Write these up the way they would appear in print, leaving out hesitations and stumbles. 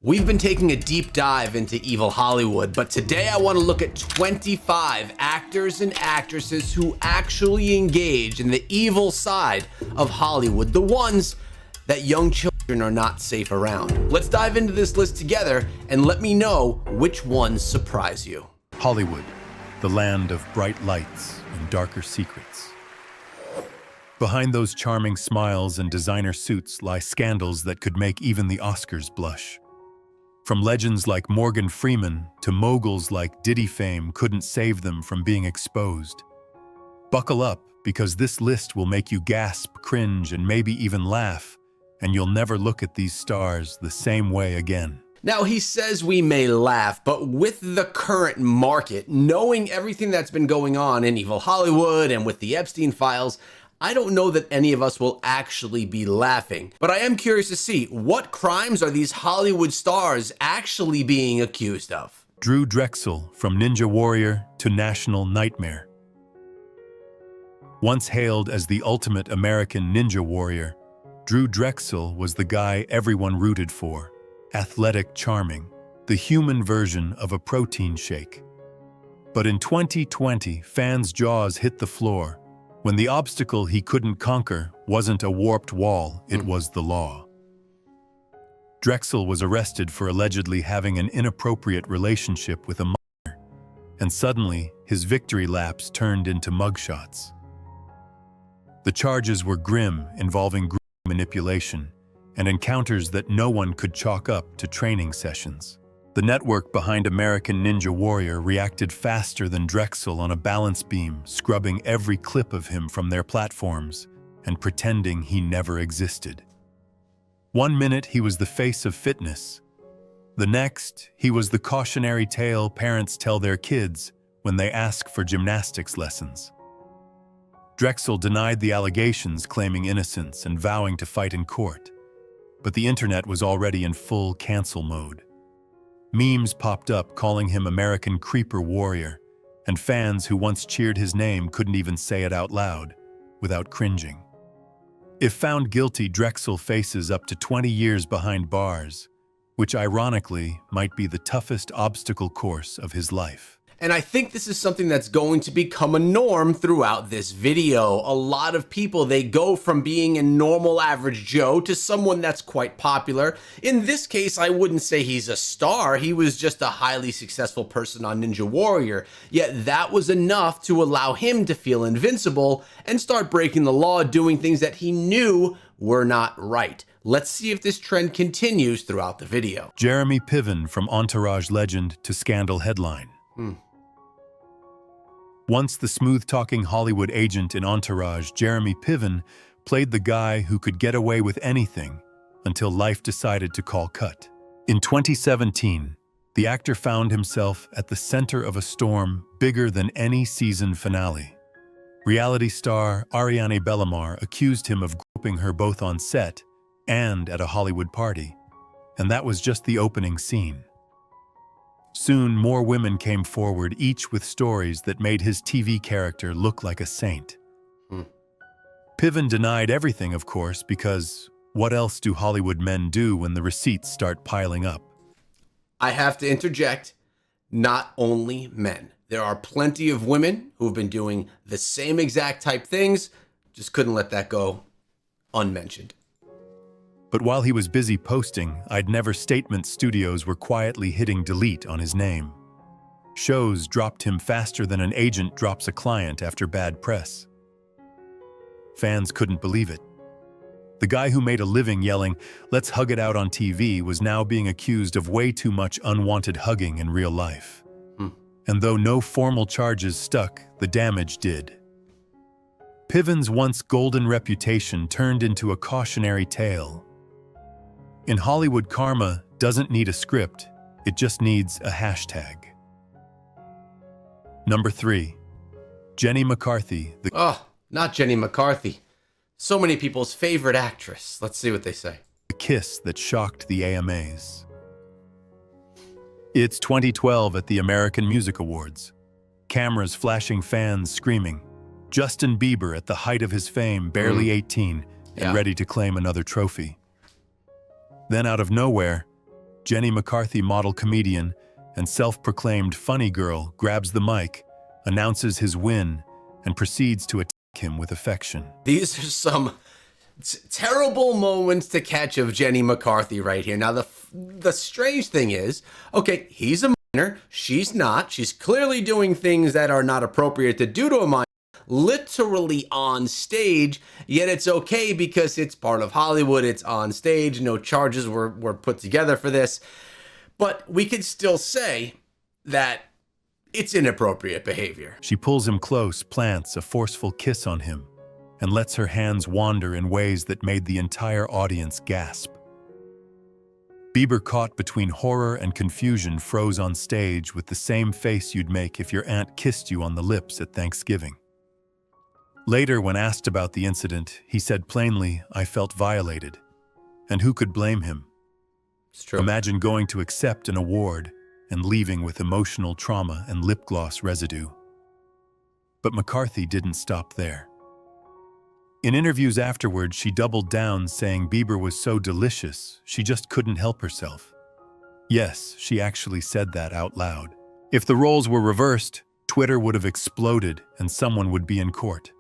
We've been taking a deep dive into evil Hollywood, but today I want to look at 25 actors and actresses who actually engage in the evil side of Hollywood, the ones that young children are not safe around. Let's dive into this list together and let me know which ones surprise you. Hollywood, the land of bright lights and darker secrets. Behind those charming smiles and designer suits lie scandals that could make even the Oscars blush. From legends like Morgan Freeman to moguls like Diddy, fame couldn't save them from being exposed. Buckle up, because this list will make you gasp, cringe, and maybe even laugh, and you'll never look at these stars the same way again. Now, he says we may laugh, but with the current market, knowing everything that's been going on in evil Hollywood and with the Epstein files, I don't know that any of us will actually be laughing, but I am curious to see what crimes are these Hollywood stars actually being accused of. Drechsel, from Ninja Warrior to National Nightmare. Once hailed as the ultimate American ninja warrior, Drechsel was the guy everyone rooted for. Athletic, charming, the human version of a protein shake. But in 2020, fans' jaws hit the floor when the obstacle he couldn't conquer wasn't a warped wall, it was the law. Drechsel was arrested for allegedly having an inappropriate relationship with a minor, and suddenly his victory laps turned into mugshots. The charges were grim, involving group manipulation and encounters that no one could chalk up to training sessions. The network behind American Ninja Warrior reacted faster than Drechsel on a balance beam, scrubbing every clip of him from their platforms and pretending he never existed. 1 minute he was the face of fitness. The next, he was the cautionary tale parents tell their kids when they ask for gymnastics lessons. Drechsel denied the allegations, claiming innocence and vowing to fight in court. But the internet was already in full cancel mode. Memes popped up calling him American Creeper Warrior, and fans who once cheered his name couldn't even say it out loud without cringing. If found guilty, Drechsel faces up to 20 years behind bars, which ironically might be the toughest obstacle course of his life. And I think this is something that's going to become a norm throughout this video. A lot of people, they go from being a normal average Joe to someone that's quite popular. In this case, I wouldn't say he's a star. He was just a highly successful person on Ninja Warrior. Yet that was enough to allow him to feel invincible and start breaking the law, doing things that he knew were not right. Let's see if this trend continues throughout the video. Jeremy Piven, from Entourage legend to scandal headline. Once the smooth-talking Hollywood agent in Entourage, Jeremy Piven played the guy who could get away with anything until life decided to call cut. In 2017, the actor found himself at the center of a storm bigger than any season finale. Reality star Ariane Bellamar accused him of groping her both on set and at a Hollywood party, and that was just the opening scene. Soon, more women came forward, each with stories that made his TV character look like a saint. Piven denied everything, of course, because what else do Hollywood men do when the receipts start piling up? I have to interject, not only men. There are plenty of women who have been doing the same exact type things, just couldn't let that go unmentioned. But while he was busy posting, I'd Never Statement Studios were quietly hitting delete on his name. Shows dropped him faster than an agent drops a client after bad press. Fans couldn't believe it. The guy who made a living yelling, "Let's hug it out" on TV was now being accused of way too much unwanted hugging in real life. And though no formal charges stuck, the damage did. Piven's once golden reputation turned into a cautionary tale. In Hollywood, karma doesn't need a script, it just needs a hashtag. Number 3, Jenny McCarthy. Not Jenny McCarthy. So many people's favorite actress. Let's see what they say. The kiss that shocked the AMAs. It's 2012 at the American Music Awards. Cameras flashing, fans screaming. Justin Bieber at the height of his fame, barely 18, and ready to claim another trophy. Then out of nowhere, Jenny McCarthy, model comedian and self-proclaimed funny girl, grabs the mic, announces his win, and proceeds to attack him with affection. These are some terrible moments to catch of Jenny McCarthy right here. Now, the strange thing is, okay, he's a minor, she's not. She's clearly doing things that are not appropriate to do to a minor, literally on stage, yet it's okay because it's part of Hollywood, it's on stage, no charges were put together for this. But we could still say that it's inappropriate behavior. She pulls him close, plants a forceful kiss on him, and lets her hands wander in ways that made the entire audience gasp. Bieber, caught between horror and confusion, froze on stage with the same face you'd make if your aunt kissed you on the lips at Thanksgiving. Later, when asked about the incident, he said plainly, "I felt violated." And who could blame him? It's true. Imagine going to accept an award and leaving with emotional trauma and lip gloss residue. But McCarthy didn't stop there. In interviews afterwards, she doubled down, saying Bieber was so delicious, she just couldn't help herself. Yes, she actually said that out loud. If the roles were reversed, Twitter would have exploded and someone would be in court.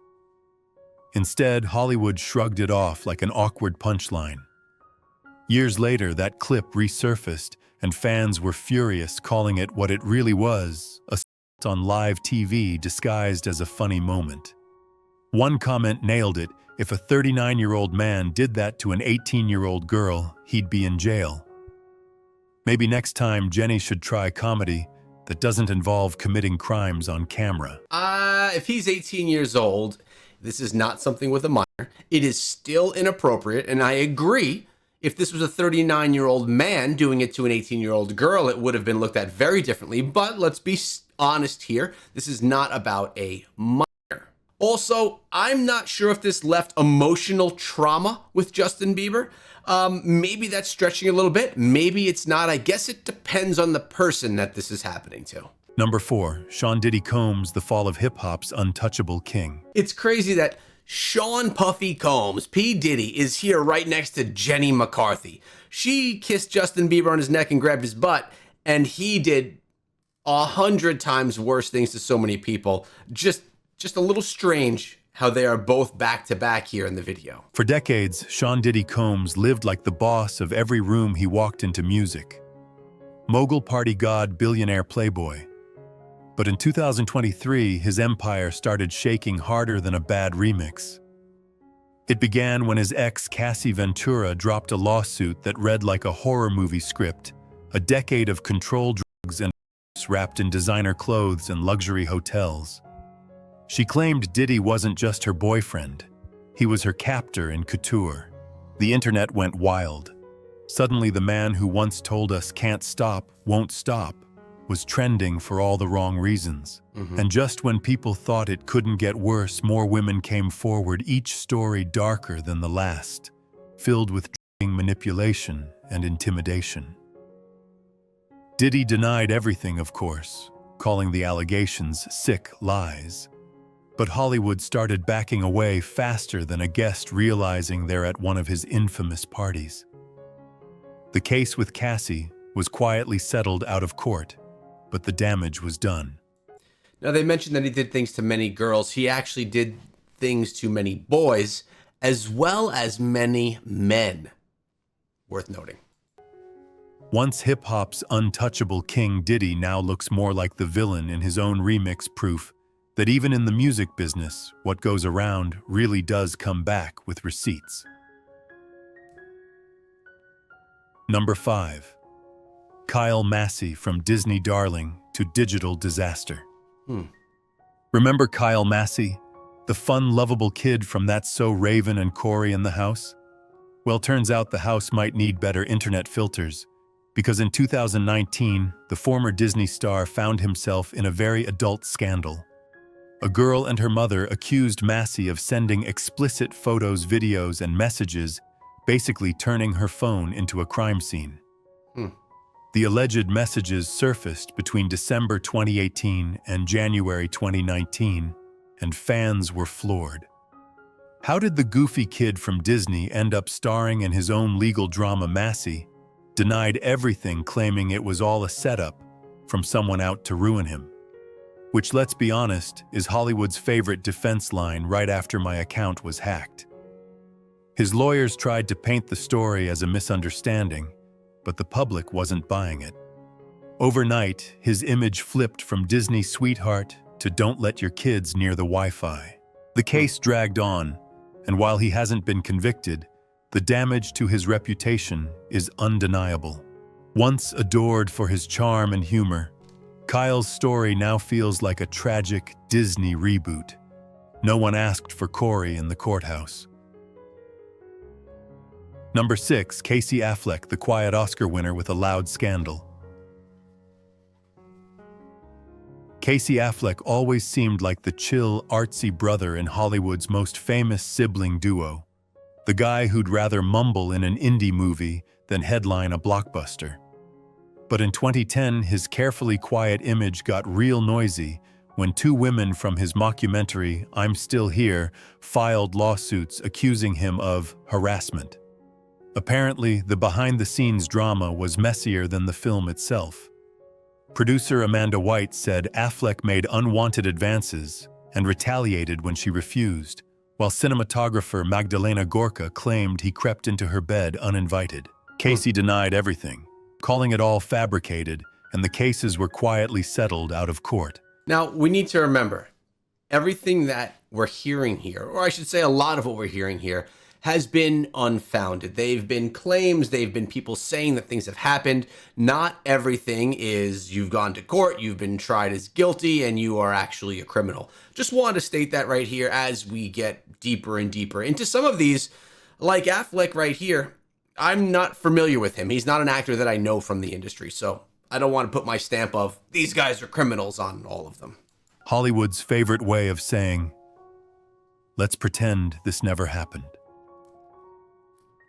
Instead, Hollywood shrugged it off like an awkward punchline. Years later, that clip resurfaced, and fans were furious, calling it what it really was, a on live TV disguised as a funny moment. One comment nailed it: if a 39-year-old man did that to an 18-year-old girl, he'd be in jail. Maybe next time Jenny should try comedy that doesn't involve committing crimes on camera. If he's 18 years old, this is not something with a minor. It is still inappropriate, and I agree. If this was a 39-year-old man doing it to an 18-year-old girl, it would have been looked at very differently. But let's be honest here. This is not about a minor. Also, I'm not sure if this left emotional trauma with Justin Bieber. Maybe that's stretching a little bit. Maybe it's not. I guess it depends on the person that this is happening to. Number 4, Sean Diddy Combs, the fall of hip-hop's untouchable king. It's crazy that Sean Puffy Combs, P. Diddy, is here right next to Jenny McCarthy. She kissed Justin Bieber on his neck and grabbed his butt, and he did 100 times worse things to so many people. Just a little strange how they are both back to back here in the video. For decades, Sean Diddy Combs lived like the boss of every room he walked into: music. Mogul, party god, billionaire, playboy. But in 2023, his empire started shaking harder than a bad remix. It began when his ex, Cassie Ventura, dropped a lawsuit that read like a horror movie script: a decade of controlled drugs and wrapped in designer clothes and luxury hotels. She claimed Diddy wasn't just her boyfriend. He was her captor in couture. The internet went wild. Suddenly, the man who once told us can't stop, won't stop, was trending for all the wrong reasons. And just when people thought it couldn't get worse, more women came forward, each story darker than the last, filled with manipulation and intimidation. Diddy denied everything, of course, calling the allegations sick lies. But Hollywood started backing away faster than a guest realizing they're at one of his infamous parties. The case with Cassie was quietly settled out of court, but the damage was done. Now, they mentioned that he did things to many girls. He actually did things to many boys, as well as many men. Worth noting. Once hip-hop's untouchable king, Diddy now looks more like the villain in his own remix, proof that even in the music business, what goes around really does come back with receipts. Number 5. Kyle Massey, from Disney darling to digital disaster. Remember Kyle Massey, the fun, lovable kid from That's So Raven and Corey in the House? Well, turns out the house might need better internet filters, because in 2019, the former Disney star found himself in a very adult scandal. A girl and her mother accused Massey of sending explicit photos, videos, and messages, basically turning her phone into a crime scene. The alleged messages surfaced between December 2018 and January 2019, and fans were floored. How did the goofy kid from Disney end up starring in his own legal drama, Massey? denied everything, claiming it was all a setup from someone out to ruin him. Which, let's be honest, is Hollywood's favorite defense line right after my account was hacked. His lawyers tried to paint the story as a misunderstanding, but the public wasn't buying it. Overnight, his image flipped from Disney sweetheart to don't let your kids near the Wi-Fi. The case dragged on, and while he hasn't been convicted, the damage to his reputation is undeniable. Once adored for his charm and humor, Kyle's story now feels like a tragic Disney reboot. No one asked for Corey in the courthouse. Number 6, Casey Affleck, the quiet Oscar winner with a loud scandal. Casey Affleck always seemed like the chill, artsy brother in Hollywood's most famous sibling duo. The guy who'd rather mumble in an indie movie than headline a blockbuster. But in 2010, his carefully quiet image got real noisy when 2 women from his mockumentary, I'm Still Here, filed lawsuits accusing him of harassment. Apparently, the behind-the-scenes drama was messier than the film itself. Producer Amanda White said Affleck made unwanted advances and retaliated when she refused, while cinematographer Magdalena Gorka claimed he crept into her bed uninvited. Casey denied everything, calling it all fabricated, and the cases were quietly settled out of court. Now, we need to remember, everything that we're hearing here, or I should say a lot of what we're hearing here, has been unfounded. They've been claims, they've been people saying that things have happened. Not everything is you've gone to court, you've been tried as guilty, and you are actually a criminal. Just wanted to state that right here as we get deeper and deeper into some of these. Like Affleck right here, I'm not familiar with him. He's not an actor that I know from the industry, so I don't want to put my stamp of these guys are criminals on all of them. Hollywood's favorite way of saying, let's pretend this never happened.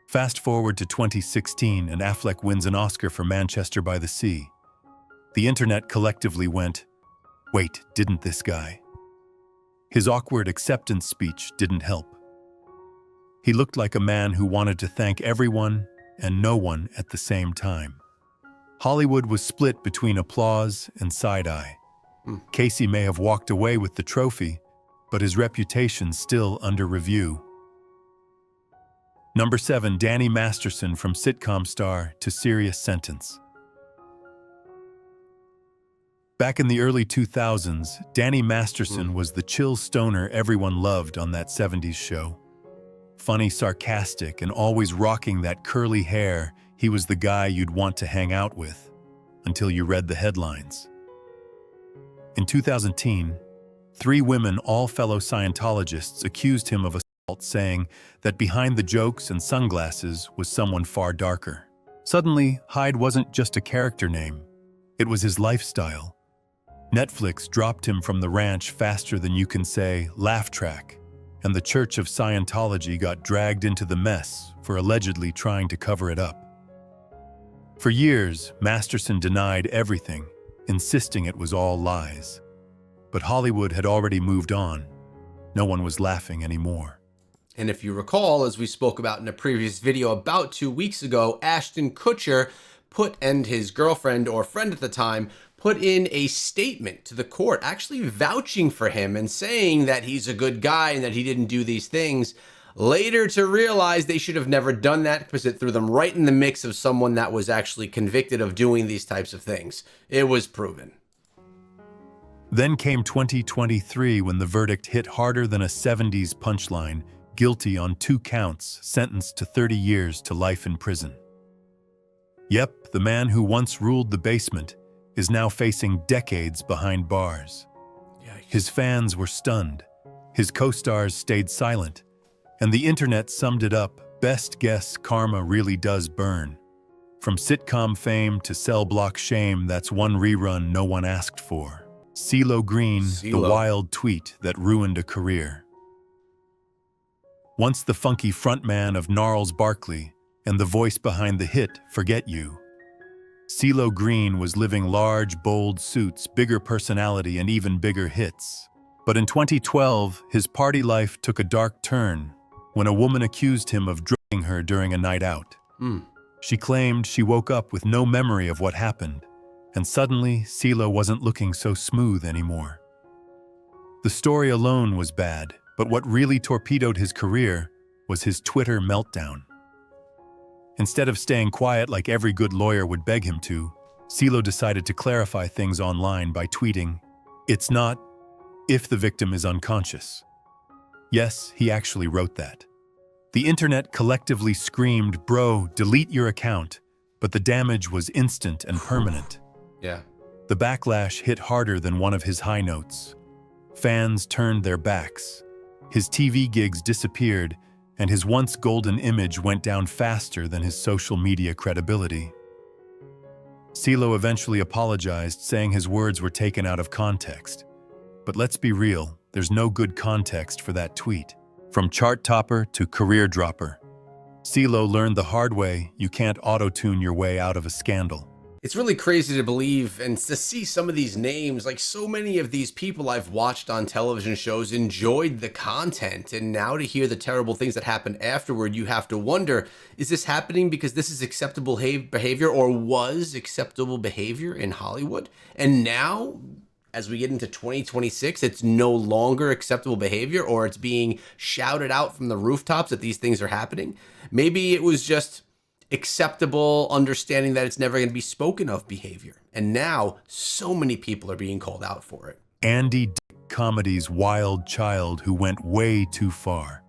Fast forward to 2016 and Affleck wins an Oscar for Manchester by the Sea. The internet collectively went, wait, didn't this guy? His awkward acceptance speech didn't help. He looked like a man who wanted to thank everyone and no one at the same time. Hollywood was split between applause and side-eye. Casey may have walked away with the trophy, but his reputation's still under review. Number 7, Danny Masterson from sitcom star to serious sentence. Back in the early 2000s, Danny Masterson was the chill stoner everyone loved on that 70s show. Funny, sarcastic, and always rocking that curly hair, he was the guy you'd want to hang out with, until you read the headlines. In 2010, 3 women, all fellow Scientologists, accused him of assault, saying that behind the jokes and sunglasses was someone far darker. Suddenly, Hyde wasn't just a character name. It was his lifestyle. Netflix dropped him from the ranch faster than you can say laugh track, and the Church of Scientology got dragged into the mess for allegedly trying to cover it up. For years, Masterson denied everything, insisting it was all lies. But Hollywood had already moved on. No one was laughing anymore. And if you recall, as we spoke about in a previous video about 2 weeks ago, Ashton Kutcher and his girlfriend or friend at the time put in a statement to the court, actually vouching for him and saying that he's a good guy and that he didn't do these things. Later to realize they should have never done that because it threw them right in the mix of someone that was actually convicted of doing these types of things. It was proven. Then came 2023 when the verdict hit harder than a 70s punchline, guilty on 2 counts, sentenced to 30 years to life in prison. Yep, the man who once ruled the basement is now facing decades behind bars. Yikes. His fans were stunned, his co-stars stayed silent, and the internet summed it up, best guess karma really does burn. From sitcom fame to cell block shame, that's one rerun no one asked for. CeeLo Green, the wild tweet that ruined a career. Once the funky frontman of Gnarls Barkley and the voice behind the hit Forget You, CeeLo Green was living large, bold suits, bigger personality, and even bigger hits. But in 2012, his party life took a dark turn when a woman accused him of drugging her during a night out. She claimed she woke up with no memory of what happened, and suddenly CeeLo wasn't looking so smooth anymore. The story alone was bad, but what really torpedoed his career was his Twitter meltdown. Instead of staying quiet like every good lawyer would beg him to, CeeLo decided to clarify things online by tweeting, "It's not if the victim is unconscious." Yes, he actually wrote that. The internet collectively screamed, "Bro, delete your account," but the damage was instant and permanent. Yeah. The backlash hit harder than one of his high notes. Fans turned their backs. His TV gigs disappeared, and his once golden image went down faster than his social media credibility. CeeLo eventually apologized, saying his words were taken out of context. But let's be real, there's no good context for that tweet. From chart topper to career dropper, CeeLo learned the hard way you can't auto-tune your way out of a scandal. It's really crazy to believe and to see some of these names, like so many of these people I've watched on television shows enjoyed the content, and now to hear the terrible things that happened afterward, you have to wonder, is this happening because this is acceptable behavior or was acceptable behavior in Hollywood? And now, as we get into 2026, it's no longer acceptable behavior, or it's being shouted out from the rooftops that these things are happening? Maybe it was just acceptable, understanding that it's never going to be spoken of behavior. And now so many people are being called out for it. Andy Dick Comedy's wild child who went way too far.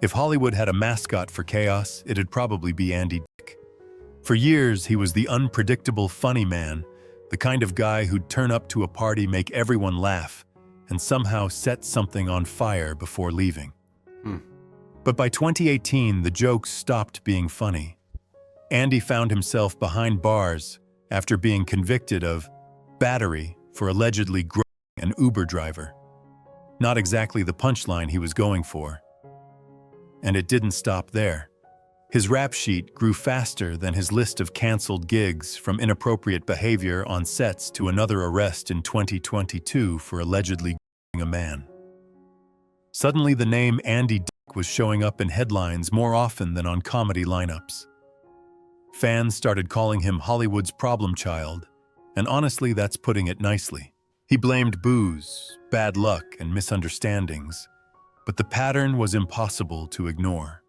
If Hollywood had a mascot for chaos, it'd probably be Andy Dick. For years, he was the unpredictable funny man, the kind of guy who'd turn up to a party, make everyone laugh, and somehow set something on fire before leaving. But by 2018, the jokes stopped being funny. Andy found himself behind bars after being convicted of battery for allegedly groping an Uber driver. Not exactly the punchline he was going for. And it didn't stop there. His rap sheet grew faster than his list of canceled gigs, from inappropriate behavior on sets to another arrest in 2022 for allegedly groping a man. Suddenly, the name Andy Dick was showing up in headlines more often than on comedy lineups. Fans started calling him Hollywood's problem child, and honestly, that's putting it nicely. He blamed booze, bad luck, and misunderstandings, but the pattern was impossible to ignore.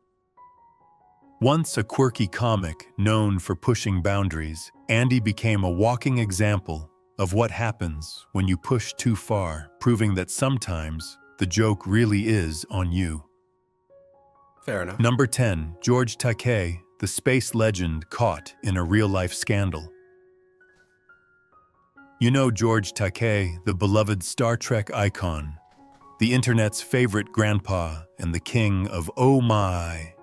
Once a quirky comic known for pushing boundaries, Andy became a walking example of what happens when you push too far, proving that sometimes the joke really is on you. Fair enough. Number 10, George Takei, the space legend caught in a real-life scandal. You know George Takei, the beloved Star Trek icon, the internet's favorite grandpa and the king of oh my.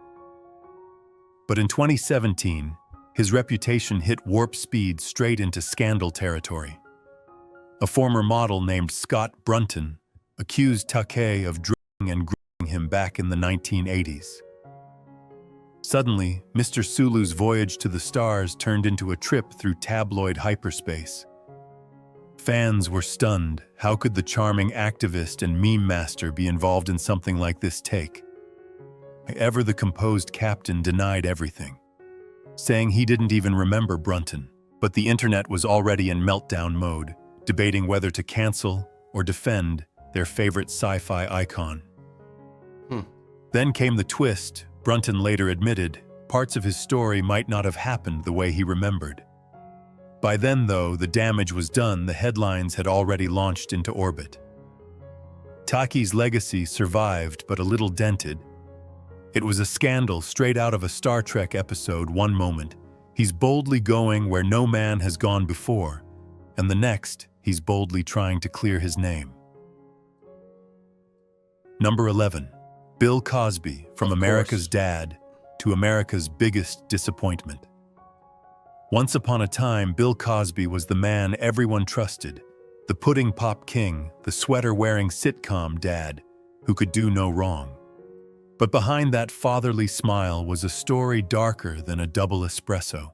But in 2017, his reputation hit warp speed straight into scandal territory. A former model named Scott Brunton accused Takei of drugging and grooming him back in the 1980s. Suddenly, Mr. Sulu's voyage to the stars turned into a trip through tabloid hyperspace. Fans were stunned. How could the charming activist and meme master be involved in something like this take? However, the composed captain denied everything, saying he didn't even remember Brunton. But the internet was already in meltdown mode, debating whether to cancel or defend their favorite sci-fi icon. Then came the twist. Brunton later admitted parts of his story might not have happened the way he remembered. By then, though, the damage was done. The headlines had already launched into orbit. Takei's legacy survived, but a little dented. It was a scandal straight out of a Star Trek episode. One moment, he's boldly going where no man has gone before, and the next, he's boldly trying to clear his name. Number 11. Bill Cosby, from America's dad to America's biggest disappointment. Once upon a time, Bill Cosby was the man everyone trusted, the pudding pop king, the sweater-wearing sitcom dad who could do no wrong. But behind that fatherly smile was a story darker than a double espresso.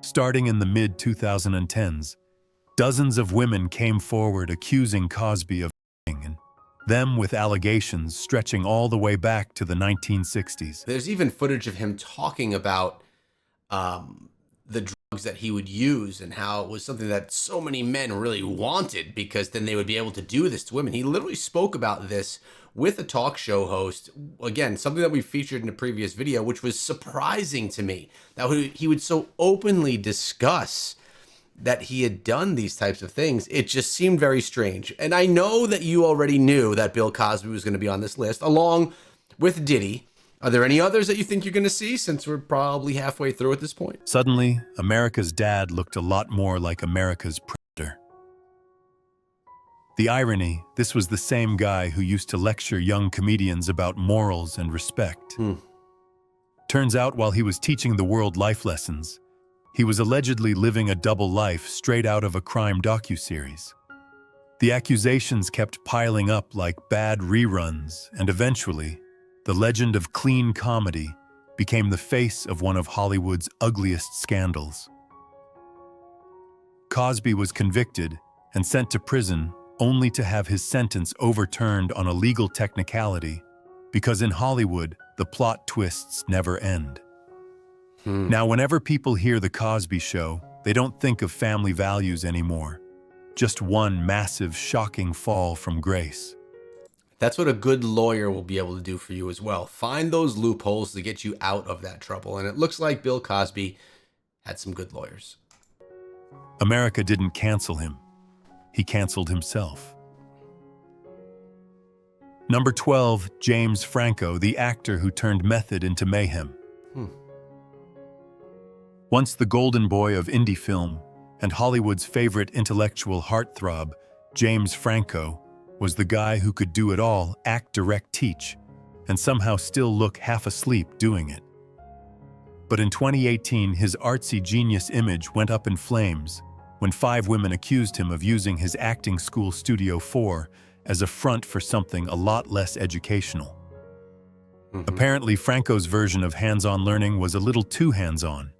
Starting in the mid-2010s, dozens of women came forward accusing Cosby of and them with allegations stretching all the way back to the 1960s. There's even footage of him talking about the drugs that he would use and how it was something that so many men really wanted because then they would be able to do this to women. He literally spoke about this with a talk show host. Again, something that we featured in a previous video, which was surprising to me, that he would so openly discuss that he had done these types of things. It just seemed very strange. And I know that you already knew that Bill Cosby was going to be on this list, along with Diddy. Are there any others that you think you're going to see, since we're probably halfway through at this point? Suddenly, America's dad looked a lot more like America's predator. The irony, this was the same guy who used to lecture young comedians about morals and respect. Turns out, while he was teaching the world life lessons, he was allegedly living a double life straight out of a crime docuseries. The accusations kept piling up like bad reruns, and eventually, the legend of clean comedy became the face of one of Hollywood's ugliest scandals. Cosby was convicted and sent to prison only to have his sentence overturned on a legal technicality, because in Hollywood, the plot twists never end. Now, whenever people hear The Cosby Show, they don't think of family values anymore. Just one massive, shocking fall from grace. That's what a good lawyer will be able to do for you as well. Find those loopholes to get you out of that trouble. And it looks like Bill Cosby had some good lawyers. America didn't cancel him. He canceled himself. Number 12, James Franco, the actor who turned method into mayhem. Once the golden boy of indie film and Hollywood's favorite intellectual heartthrob, James Franco was the guy who could do it all, act, direct, teach, and somehow still look half asleep doing it. But in 2018, his artsy genius image went up in flames when 5 women accused him of using his acting school Studio 4 as a front for something a lot less educational. Apparently, Franco's version of hands-on learning was a little too hands-on.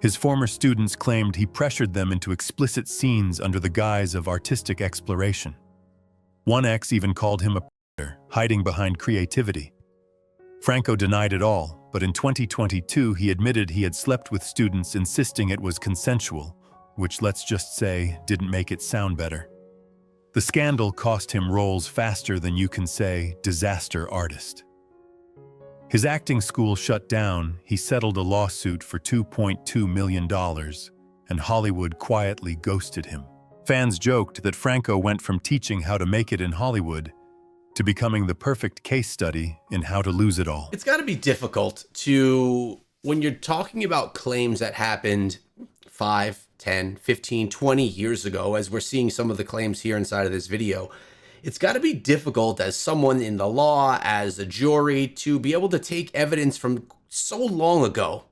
His former students claimed he pressured them into explicit scenes under the guise of artistic exploration. One ex even called him a predator, hiding behind creativity. Franco denied it all, but in 2022 he admitted he had slept with students insisting it was consensual, which, let's just say, didn't make it sound better. The scandal cost him roles faster than you can say disaster artist. His acting school shut down, he settled a lawsuit for $2.2 million, and Hollywood quietly ghosted him. Fans joked that Franco went from teaching how to make it in Hollywood to becoming the perfect case study in how to lose it all. It's got to be difficult to, when you're talking about claims that happened 5, 10, 15, 20 years ago, as we're seeing some of the claims here inside of this video, it's got to be difficult as someone in the law, as a jury, to be able to take evidence from so long ago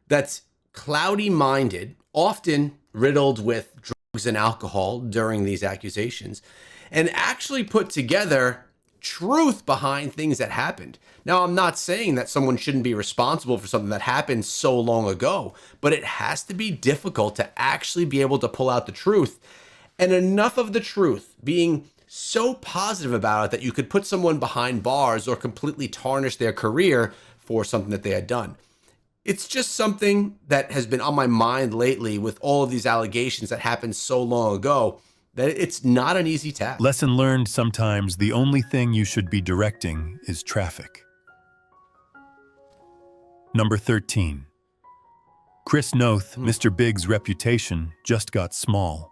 that's cloudy-minded, often riddled with drugs and alcohol during these accusations, and actually put together truth behind things that happened. Now, I'm not saying that someone shouldn't be responsible for something that happened so long ago, but it has to be difficult to actually be able to pull out the truth, and enough of the truth being so positive about it that you could put someone behind bars or completely tarnish their career for something that they had done. It's just something that has been on my mind lately with all of these allegations that happened so long ago, that it's not an easy task. Lesson learned: sometimes the only thing you should be directing is traffic. Number 13. Chris Noth, Mr. Big's reputation just got small.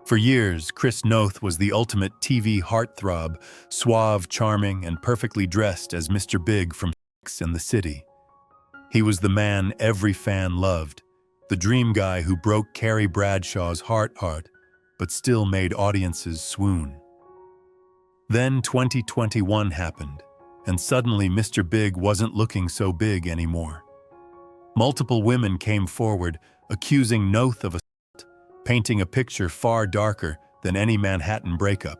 For years, Chris Noth was the ultimate TV heartthrob, suave, charming, and perfectly dressed as Mr. Big from Sex and the City. He was the man every fan loved, the dream guy who broke Carrie Bradshaw's heart, but still made audiences swoon. Then 2021 happened, and suddenly Mr. Big wasn't looking so big anymore. Multiple women came forward, accusing Noth of assault, painting a picture far darker than any Manhattan breakup.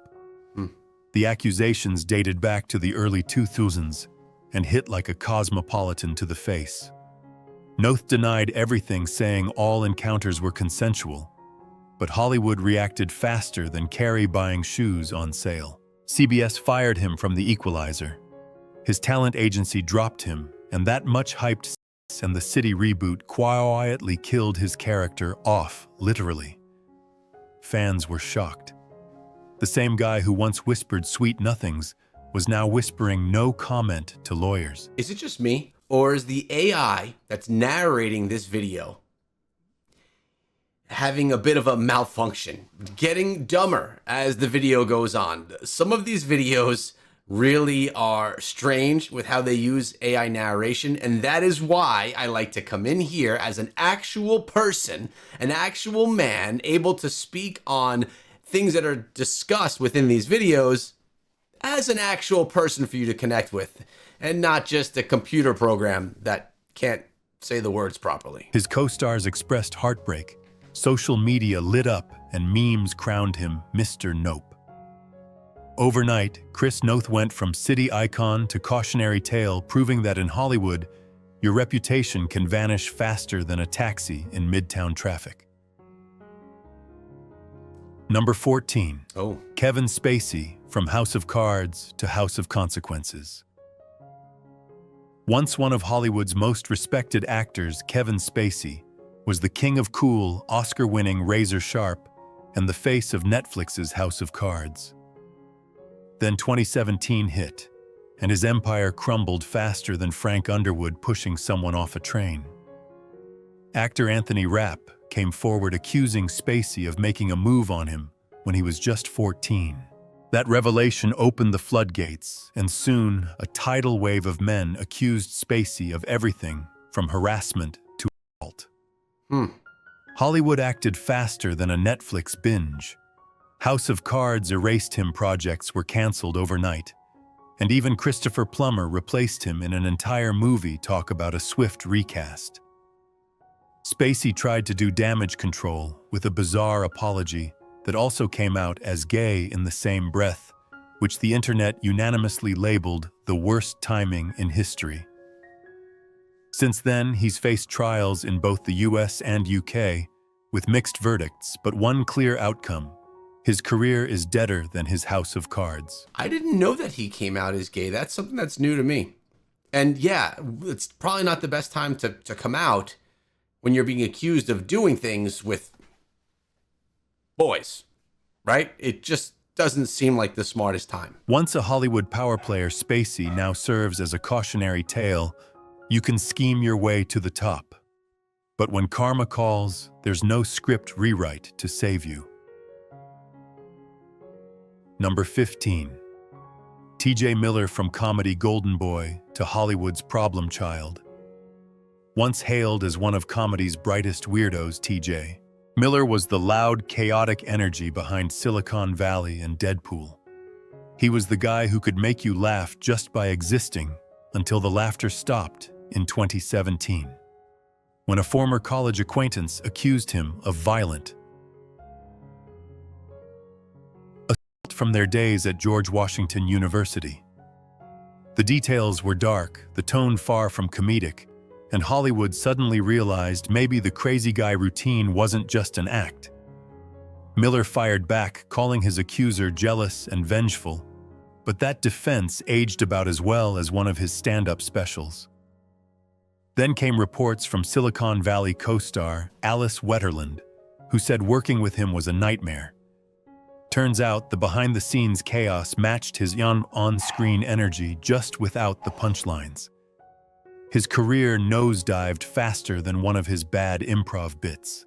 The accusations dated back to the early 2000s and hit like a cosmopolitan to the face. Noth denied everything, saying all encounters were consensual, but Hollywood reacted faster than Carrie buying shoes on sale. CBS fired him from The Equalizer. His talent agency dropped him, and that much-hyped and the City reboot quietly killed his character off, literally. Fans were shocked. The same guy who once whispered sweet nothings was now whispering no comment to lawyers. Is it just me, or is the AI that's narrating this video having a bit of a malfunction, getting dumber as the video goes on? Some of these videos really are strange with how they use AI narration, and that is why I like to come in here as an actual person, an actual man, able to speak on things that are discussed within these videos as an actual person for you to connect with, and not just a computer program that can't say the words properly. His co-stars expressed heartbreak. Social media lit up, and memes crowned him Mr. Nope. Overnight, Noth went from city icon to cautionary tale, proving that in Hollywood, your reputation can vanish faster than a taxi in midtown traffic. Number 14. Kevin Spacey, from House of Cards to House of Consequences. Once one of Hollywood's most respected actors, Kevin Spacey was the king of cool, Oscar-winning Razor Sharp and the face of Netflix's House of Cards. Then 2017 hit, and his empire crumbled faster than Frank Underwood pushing someone off a train. Actor Anthony Rapp came forward accusing Spacey of making a move on him when he was just 14. That revelation opened the floodgates, and soon a tidal wave of men accused Spacey of everything from harassment to assault. Hollywood acted faster than a Netflix binge. House of Cards erased him projects were canceled overnight, and even Christopher Plummer replaced him in an entire movie talk about a swift recast. Spacey tried to do damage control with a bizarre apology that also came out as gay in the same breath, which the internet unanimously labeled the worst timing in history. Since then, he's faced trials in both the US and UK with mixed verdicts, but one clear outcome: his career is deader than his House of Cards. I didn't know that he came out as gay. That's something that's new to me. And yeah, it's probably not the best time to come out when you're being accused of doing things with boys, right? It just doesn't seem like the smartest time. Once a Hollywood power player, Spacey now serves as a cautionary tale. You can scheme your way to the top. But when karma calls, there's no script rewrite to save you. Number 15. TJ Miller, from comedy Golden Boy to Hollywood's problem child. Once hailed as one of comedy's brightest weirdos, TJ Miller was the loud, chaotic energy behind Silicon Valley and Deadpool. He was the guy who could make you laugh just by existing, until the laughter stopped in 2017, when a former college acquaintance accused him of violent assault from their days at George Washington University. The details were dark, the tone far from comedic, and Hollywood suddenly realized maybe the crazy guy routine wasn't just an act. Miller fired back, calling his accuser jealous and vengeful, but that defense aged about as well as one of his stand-up specials. Then came reports from Silicon Valley co-star Alice Wetterland, who said working with him was a nightmare. Turns out the behind-the-scenes chaos matched his on-screen energy just without the punchlines. His career nosedived faster than one of his bad improv bits.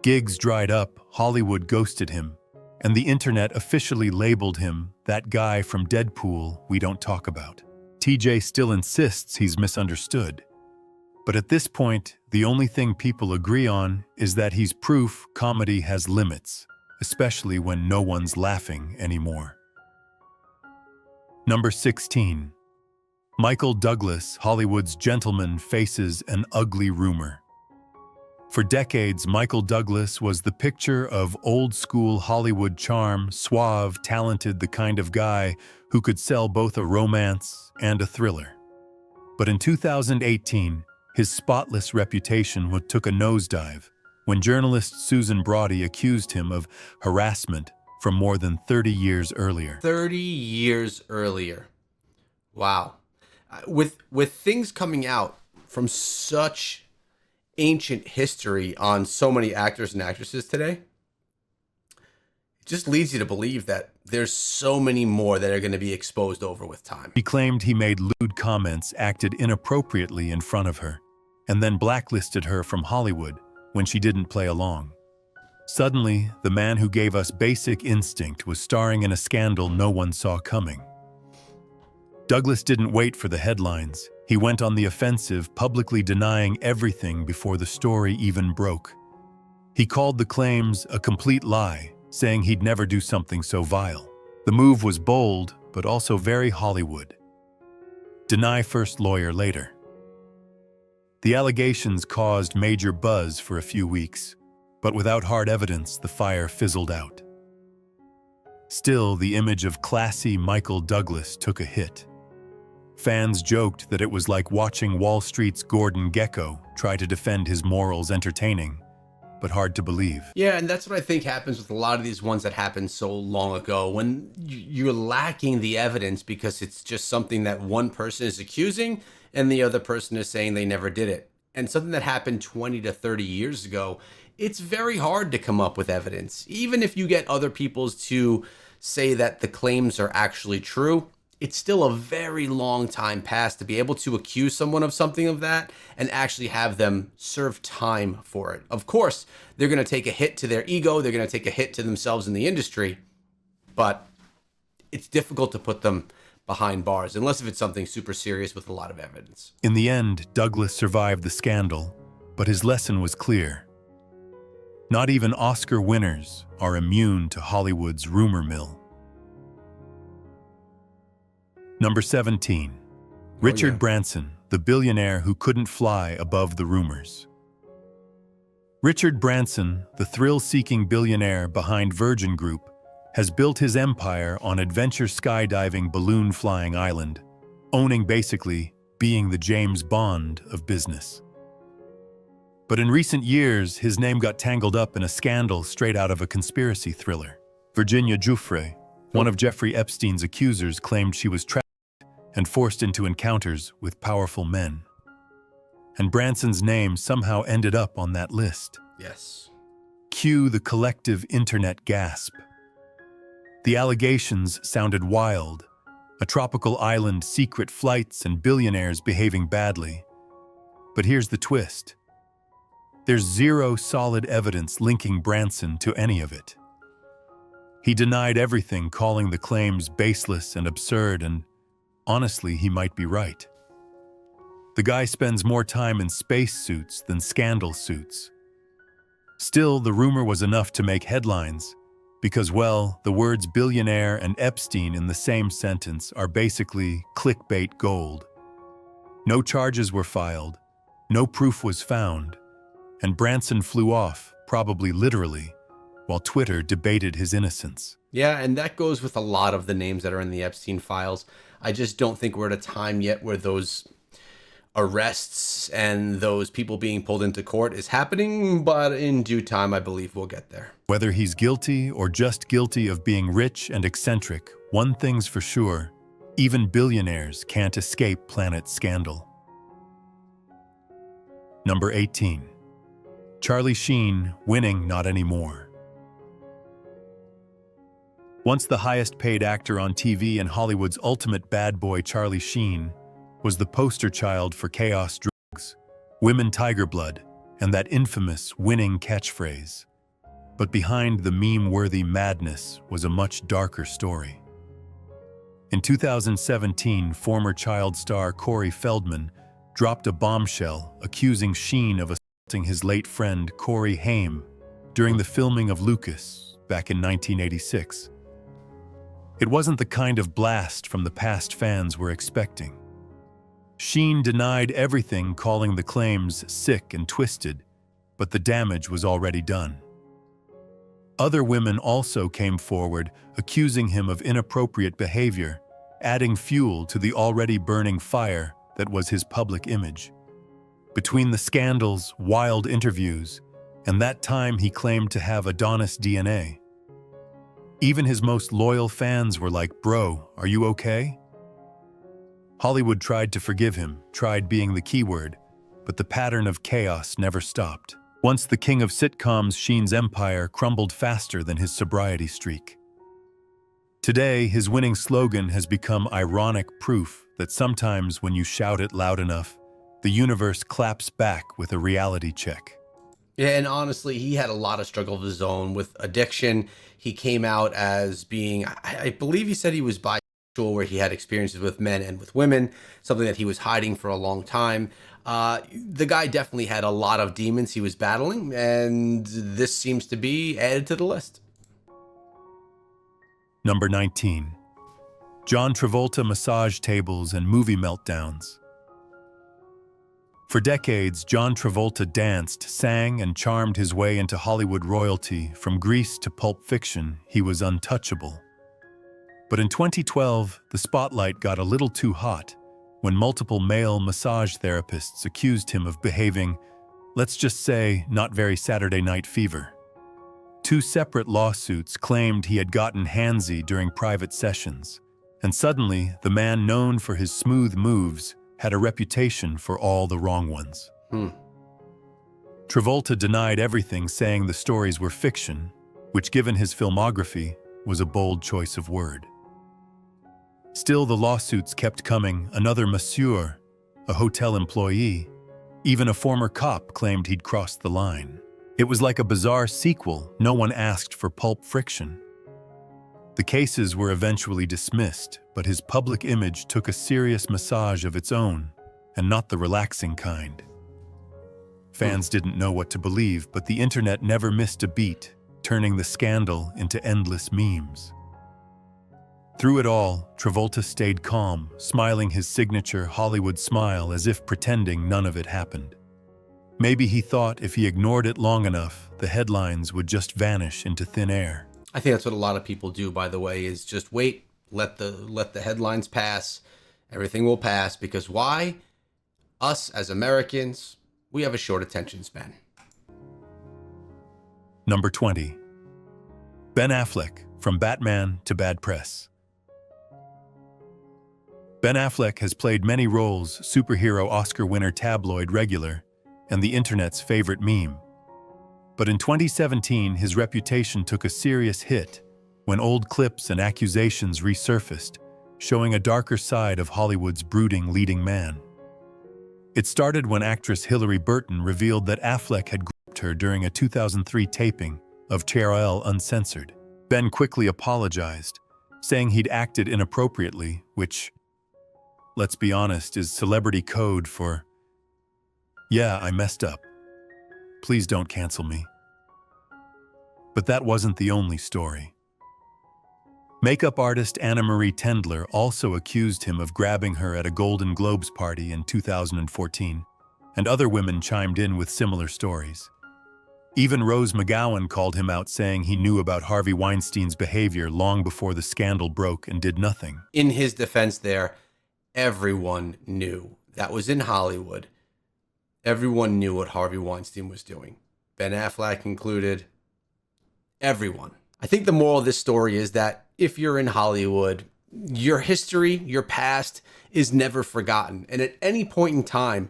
Gigs dried up, Hollywood ghosted him, and the internet officially labeled him that guy from Deadpool we don't talk about. TJ still insists he's misunderstood. But at this point, the only thing people agree on is that he's proof comedy has limits, especially when no one's laughing anymore. Number 16. Michael Douglas, Hollywood's gentleman, faces an ugly rumor. For decades, Michael Douglas was the picture of old-school Hollywood charm, suave, talented, the kind of guy who could sell both a romance and a thriller. But in 2018, his spotless reputation took a nosedive when journalist Susan Braudy accused him of harassment from more than 30 years earlier. 30 years earlier. Wow. With things coming out from such ancient history on so many actors and actresses today, it just leads you to believe that there's so many more that are going to be exposed over with time. He claimed he made lewd comments, acted inappropriately in front of her, and then blacklisted her from Hollywood when she didn't play along. Suddenly, the man who gave us Basic Instinct was starring in a scandal no one saw coming. Douglas didn't wait for the headlines. He went on the offensive, publicly denying everything before the story even broke. He called the claims a complete lie, saying he'd never do something so vile. The move was bold, but also very Hollywood. Deny first, lawyer later. The allegations caused major buzz for a few weeks, but without hard evidence, the fire fizzled out. Still, the image of classy Michael Douglas took a hit. Fans joked that it was like watching Wall Street's Gordon Gekko try to defend his morals. Entertaining, but hard to believe. Yeah, and that's what I think happens with a lot of these ones that happened so long ago, when you're lacking the evidence because it's just something that one person is accusing and the other person is saying they never did it. And something that happened 20 to 30 years ago, it's very hard to come up with evidence. Even if you get other people to say that the claims are actually true, it's still a very long time past to be able to accuse someone of something of that and actually have them serve time for it. Of course, they're going to take a hit to their ego. They're going to take a hit to themselves in the industry, but it's difficult to put them behind bars unless if it's something super serious with a lot of evidence. In the end, Douglas survived the scandal, but his lesson was clear. Not even Oscar winners are immune to Hollywood's rumor mill. Number 17. Richard Branson, the billionaire who couldn't fly above the rumors. Richard Branson, the thrill-seeking billionaire behind Virgin Group, has built his empire on adventure skydiving balloon flying island, owning basically being the James Bond of business. But in recent years, his name got tangled up in a scandal straight out of a conspiracy thriller. Virginia Giuffre, one of Jeffrey Epstein's accusers, claimed she was trapped and forced into encounters with powerful men. And Branson's name somehow ended up on that list. Yes. Cue the collective internet gasp. The allegations sounded wild. A tropical island, secret flights, and billionaires behaving badly. But here's the twist. There's zero solid evidence linking Branson to any of it. He denied everything, calling the claims baseless and absurd, and honestly, he might be right. The guy spends more time in spacesuits than scandal suits. Still, the rumor was enough to make headlines because, well, the words billionaire and Epstein in the same sentence are basically clickbait gold. No charges were filed, no proof was found, and Branson flew off, probably literally, while Twitter debated his innocence. Yeah, and that goes with a lot of the names that are in the Epstein files. I just don't think we're at a time yet where those arrests and those people being pulled into court is happening, but in due time, I believe we'll get there. Whether he's guilty or just guilty of being rich and eccentric, one thing's for sure, even billionaires can't escape Planet Scandal. Number 18. Charlie Sheen, winning not anymore. Once the highest paid actor on TV and Hollywood's ultimate bad boy, Charlie Sheen was the poster child for chaos drugs, women tiger blood, and that infamous winning catchphrase. But behind the meme-worthy madness was a much darker story. In 2017, former child star Corey Feldman dropped a bombshell accusing Sheen of assaulting his late friend Corey Haim during the filming of Lucas back in 1986. It wasn't the kind of blast from the past fans were expecting. Sheen denied everything, calling the claims sick and twisted, but the damage was already done. Other women also came forward, accusing him of inappropriate behavior, adding fuel to the already burning fire that was his public image. Between the scandals, wild interviews, and that time he claimed to have Adonis DNA. Even his most loyal fans were like, "Bro, are you okay?" Hollywood tried to forgive him, tried being the keyword, but the pattern of chaos never stopped. Once the king of sitcoms, Sheen's empire crumbled faster than his sobriety streak. Today, his winning slogan has become ironic proof that sometimes when you shout it loud enough, the universe claps back with a reality check. Yeah, and honestly, he had a lot of struggle of his own with addiction. He came out as being, I believe he said he was bisexual, where he had experiences with men and with women, something that he was hiding for a long time. The guy definitely had a lot of demons he was battling, and this seems to be added to the list. Number 19. John Travolta massage tables and movie meltdowns. For decades, John Travolta danced, sang, and charmed his way into Hollywood royalty. From Grease to Pulp Fiction, he was untouchable. But in 2012, the spotlight got a little too hot when multiple male massage therapists accused him of behaving, let's just say, not very Saturday Night Fever. Two separate lawsuits claimed he had gotten handsy during private sessions, and suddenly the man known for his smooth moves had a reputation for all the wrong ones. Travolta denied everything, saying the stories were fiction, which, given his filmography, was a bold choice of word. Still, the lawsuits kept coming. Another masseur, a hotel employee, even a former cop claimed he'd crossed the line. It was like a bizarre sequel. No one asked for Pulp Fiction. The cases were eventually dismissed, but his public image took a serious massage of its own, and not the relaxing kind. Fans didn't know what to believe, but the internet never missed a beat, turning the scandal into endless memes. Through it all, Travolta stayed calm, smiling his signature Hollywood smile as if pretending none of it happened. Maybe he thought if he ignored it long enough, the headlines would just vanish into thin air. I think that's what a lot of people do, by the way, is just wait, let the headlines pass. Everything will pass, because why? Us as Americans, we have a short attention span. Number 20. Ben Affleck, from Batman to bad press. Ben Affleck has played many roles: superhero, Oscar winner, tabloid regular, and the internet's favorite meme. But in 2017, his reputation took a serious hit when old clips and accusations resurfaced, showing a darker side of Hollywood's brooding leading man. It started when actress Hilary Burton revealed that Affleck had groped her during a 2003 taping of TRL Uncensored. Ben quickly apologized, saying he'd acted inappropriately, which, let's be honest, is celebrity code for, "Yeah, I messed up. Please don't cancel me." But that wasn't the only story. Makeup artist Anna Marie Tendler also accused him of grabbing her at a Golden Globes party in 2014, and other women chimed in with similar stories. Even Rose McGowan called him out, saying he knew about Harvey Weinstein's behavior long before the scandal broke and did nothing. In his defense there, everyone knew. That was in Hollywood. Everyone knew what Harvey Weinstein was doing. Ben Affleck included. Everyone. I think the moral of this story is that if you're in Hollywood, your history, your past is never forgotten. And at any point in time,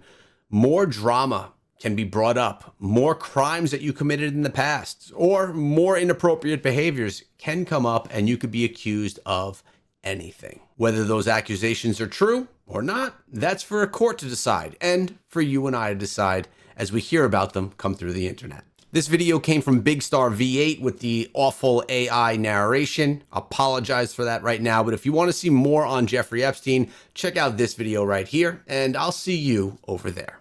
more drama can be brought up, more crimes that you committed in the past, or more inappropriate behaviors can come up, and you could be accused of anything. Whether those accusations are true or not, that's for a court to decide, and for you and I to decide as we hear about them come through the internet. This video came from Big Star V8 with the awful AI narration. Apologize for that right now, but if you want to see more on Jeffrey Epstein, check out this video right here, and I'll see you over there.